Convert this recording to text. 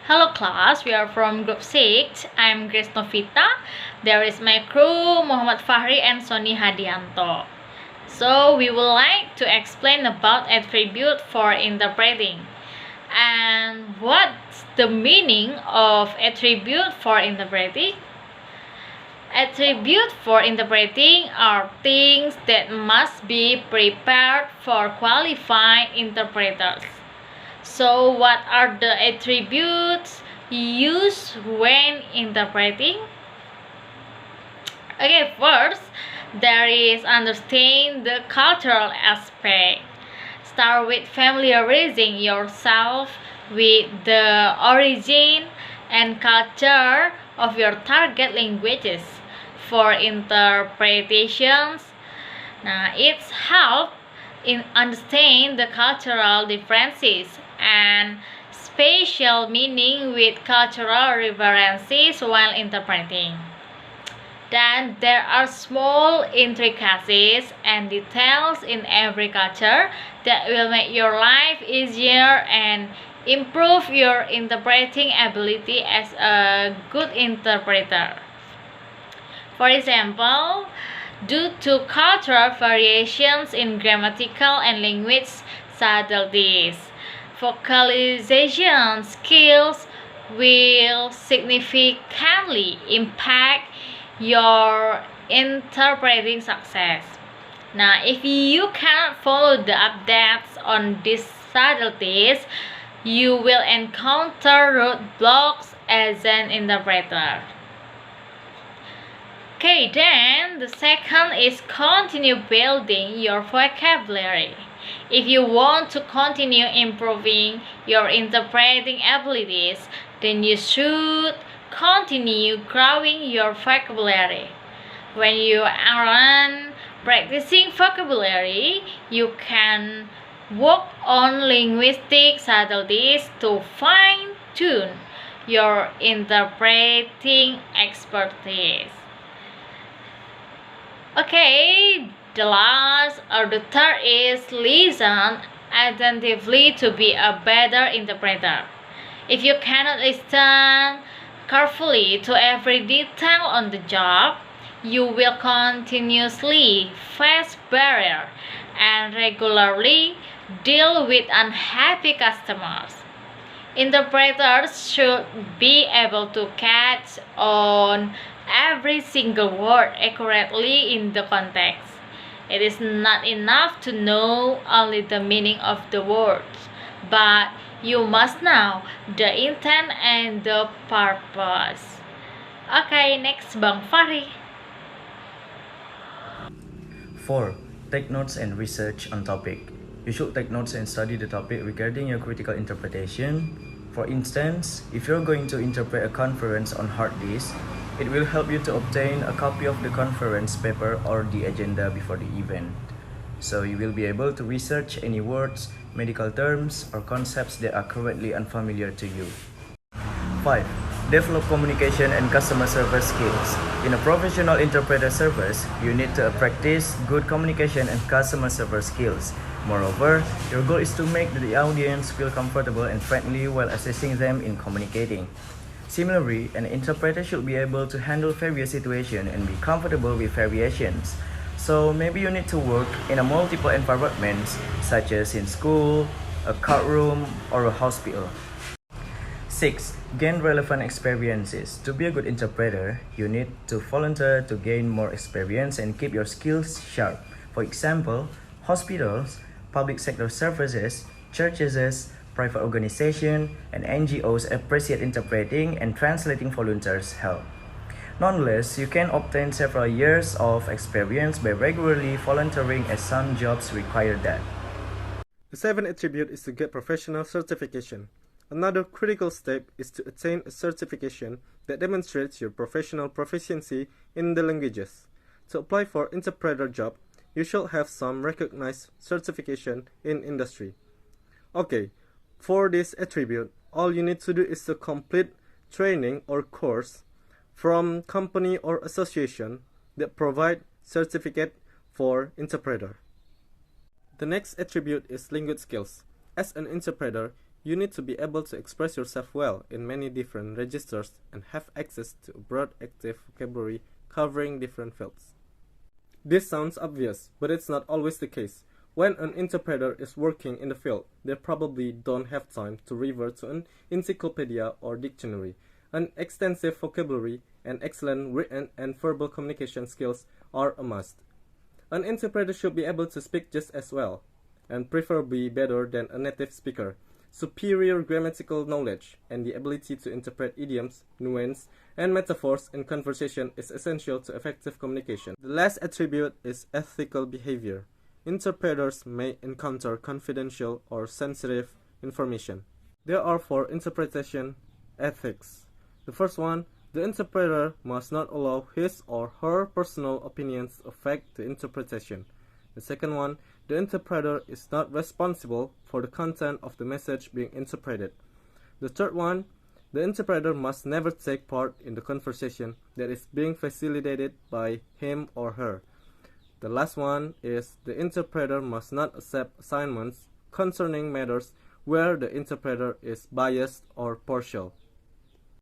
Hello class, we are from group 6. I'm Grace Novita. There is my crew Muhammad Fahri and Sony Hadianto. So we would like to explain about attribute for interpreting. And what's the meaning of attribute for interpreting? Attributes for interpreting are things that must be prepared for qualified interpreters. So, what are the attributes used when interpreting? Okay, first, there is understand the cultural aspect. Start with familiarizing yourself with the origin and culture of your target languages. For interpretations, it's help in understand the cultural differences and spatial meaning with cultural references while interpreting. Then there are small intricacies and details in every culture that will make your life easier and improve your interpreting ability as a good interpreter. For example, due to cultural variations in grammatical and language subtleties, vocalization skills will significantly impact your interpreting success. Now, if you cannot follow the updates on these subtleties, you will encounter roadblocks as an interpreter. Okay, then the second is continue building your vocabulary. If you want to continue improving your interpreting abilities, then you should continue growing your vocabulary. When you are practicing vocabulary, you can work on linguistic subtleties to fine-tune your interpreting expertise. Okay, the last or the third is listen attentively to be a better interpreter. If you cannot listen carefully to every detail on the job, you will continuously face barrier and regularly deal with unhappy customers. Interpreters should be able to catch on every single word accurately in the context. It is not enough to know only the meaning of the words, but you must know the intent and the purpose. Okay, next Bang Fahri. 4. Take notes and research on topic. You should take notes and study the topic regarding your critical interpretation. For instance, if you're going to interpret a conference on hard disk, it will help you to obtain a copy of the conference paper or the agenda before the event. So you will be able to research any words, medical terms, or concepts that are currently unfamiliar to you. 5. Develop communication and customer service skills. In a professional interpreter service, you need to practice good communication and customer service skills. Moreover, your goal is to make the audience feel comfortable and friendly while assisting them in communicating. Similarly, an interpreter should be able to handle various situations and be comfortable with variations. So maybe you need to work in a multiple environments such as in school, a courtroom, or a hospital. 6. Gain relevant experiences. To be a good interpreter, you need to volunteer to gain more experience and keep your skills sharp. For example, hospitals, public sector services, churches, private organizations, and NGOs appreciate interpreting and translating volunteers' help. Nonetheless, you can obtain several years of experience by regularly volunteering as some jobs require that. The seventh attribute is to get professional certification. Another critical step is to attain a certification that demonstrates your professional proficiency in the languages. To apply for interpreter job, you should have some recognized certification in industry. Okay, for this attribute, all you need to do is to complete training or course from company or association that provide certificate for interpreter. The next attribute is language skills. As an interpreter, You need to be able to express yourself well in many different registers and have access to a broad active vocabulary covering different fields. This sounds obvious, but it's not always the case. When an interpreter is working in the field, they probably don't have time to revert to an encyclopedia or dictionary. An extensive vocabulary and excellent written and verbal communication skills are a must. An interpreter should be able to speak just as well, and preferably better than a native speaker. Superior grammatical knowledge and the ability to interpret idioms, nuance, and metaphors in conversation is essential to effective communication. The last attribute is ethical behavior. Interpreters may encounter confidential or sensitive information. There are 4 interpretation ethics. The first one, the interpreter must not allow his or her personal opinions to affect the interpretation. The second one, the interpreter is not responsible for the content of the message being interpreted. The third one, the interpreter must never take part in the conversation that is being facilitated by him or her. The last one is the interpreter must not accept assignments concerning matters where the interpreter is biased or partial.